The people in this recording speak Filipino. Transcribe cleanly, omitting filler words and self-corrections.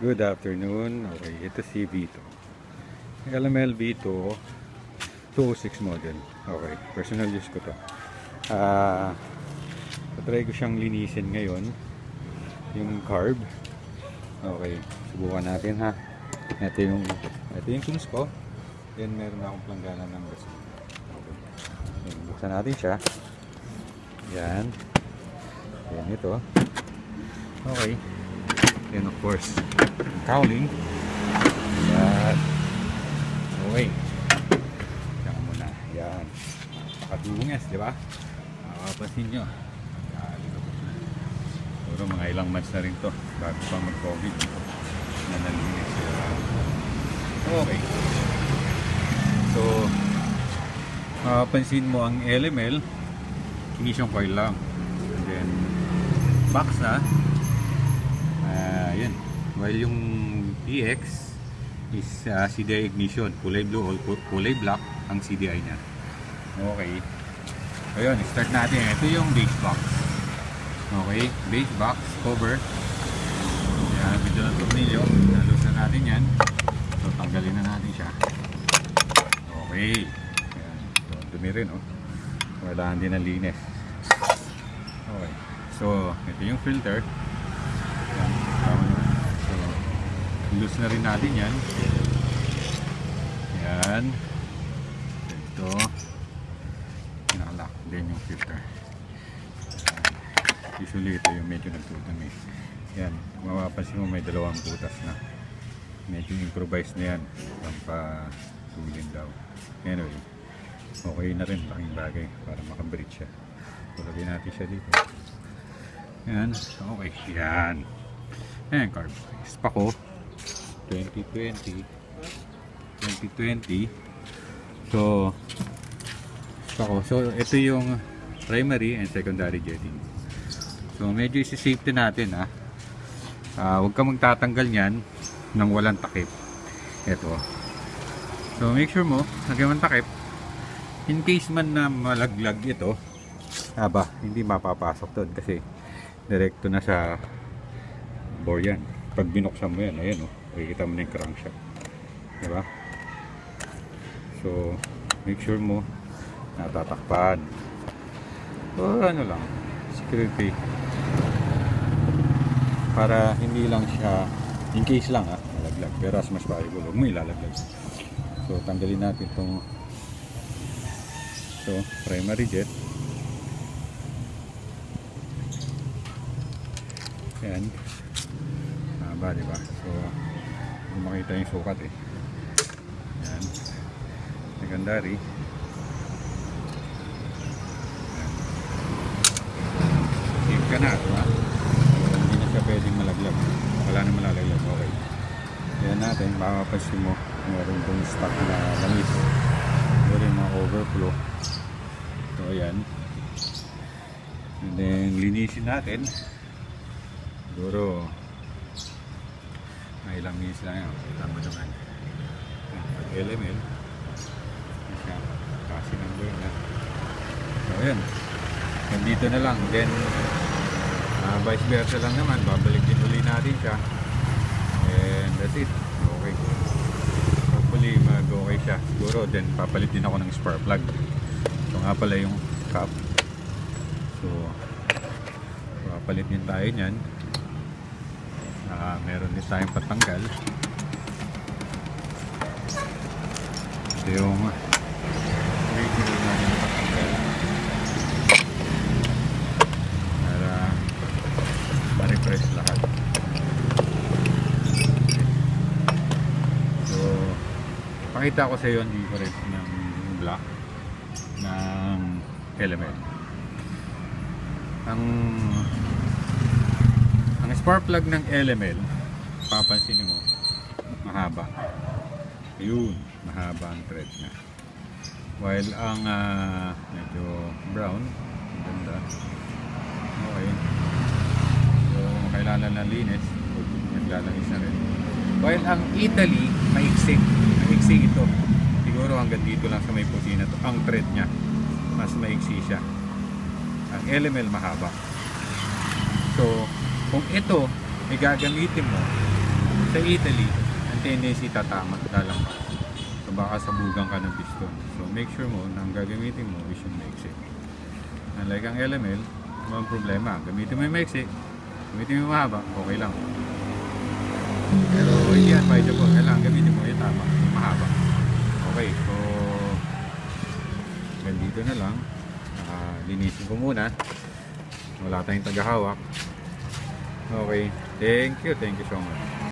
Good afternoon. Okay, ito si Vito. LML Vito 206 model. Okay, personal use ko to. Patry ko siyang linisin ngayon. Yung carb. Okay, subukan natin ha. Ito yung tools ko. Then meron akong planggana ng Vespa. Okay. Then, buksan natin siya. Yan. Yan ito. Okay. Then of course, cowling. Yan. Okay. Yan muna. Yan. Nakadunges, di ba? Makapasin nyo. Siguro mga ilang months na rin to bago pa mag-COVID na nalinis sila. Okay. So, pansin mo ang LML, ignition coil lang. And then, box na. Yan. While yung PX is CDI ignition. Kulay blue o kulay black ang CDI niya. Okay. Ayun, start natin. Ito yung base box. Okay. Base box, cover. Yan, medyo ng tornilyo. Nalos na natin yan. So, tanggalin na natin siya. Okay. Ayan. So, dumi rin, oh. Wala din ang linis. Okay. So, ito yung filter. Ayan. So, loose na rin natin yan. Ayan. Ito. Pinakalock din yung filter. Usually, ito yung medyo nagtutumi. Yan. Mapapansin mo may dalawang butas na. Medyo improvise na yan. Pampatulin daw. Anyway. Okay na rin. Laking bagay para makabridge siya. Tulagay natin siya dito. Yan. Okay. Yan. Ayan. Carb. Vespa ko. 2020. So, Vespa ko. So, ito yung primary and secondary jetting. So, medyo isi-safety natin ha. Huwag ka magtatanggal niyan nang walang takip. Ito. So, make sure mo, lagyan mo takip. In case man na malaglag ito, hindi mapapasok doon kasi direkto na sa bore yan. Pag binuksan mo yan, ayan o, makikita mo na yung crankshaft. Diba? So, make sure mo natatakpan. So, ano lang, security. Para hindi lang siya, in case lang malaglag. Pero as mas valuable, huwag mo ilalaglag. So, tanggalin natin itong primary jet. Yan. Diba? So, kung makita yung sukat yan. Secondary. Yan. Save ka na, diba? So, hindi na siya pwedeng malaglag. Wala na malalaglag. Okay. Yan natin, makapasin mo. Meron itong stock na langis. Meron yung mga overflow. So, ayan. And then, linisin natin. Siguro may ilang minutes lang yan. Kita mo naman LML siya kasi number na. So ayan, nandito na lang. Then vice versa lang naman, babalik din uli natin siya and that's it. Okay, hopefully mag okay siya siguro. Then papalit din ako ng spark plug. So nga pala yung cap. So papalit din tayo nyan. Meron din tayong patanggal. Ito yung regular natin patanggal para ma-refresh lahat. So, pakita ko sa iyo ang difference ng black ng LML. Ang spark plug ng LML, papansinin mo, mahaba. Ayun, mahaba ang thread niya. While ang medyo brown, ganda. Okay. So, kailangan na linis. Naglalangis na rin. While ang Italy, maiksi ito. Siguro hanggang dito lang sa may puti na to. Ang thread niya, mas maiksi siya. Ang LML mahaba. So, kung ito ay gagamitin mo Sa Italy, ang tendency tatama, lalampas. So baka sabugan ka ng piston. So make sure mo na ang gagamitin mo is yung maiksi. Unlike ang LML, walang problema. Gamitin mo yung maiksi, gamitin mo yung mahaba, okay lang. Pero hindi advisable. Kailangan gamitin mo yung tama, yung mahaba. Okay, so ganito na lang. Linisin ko muna. Wala tayong tagahawak. Okay, thank you so much.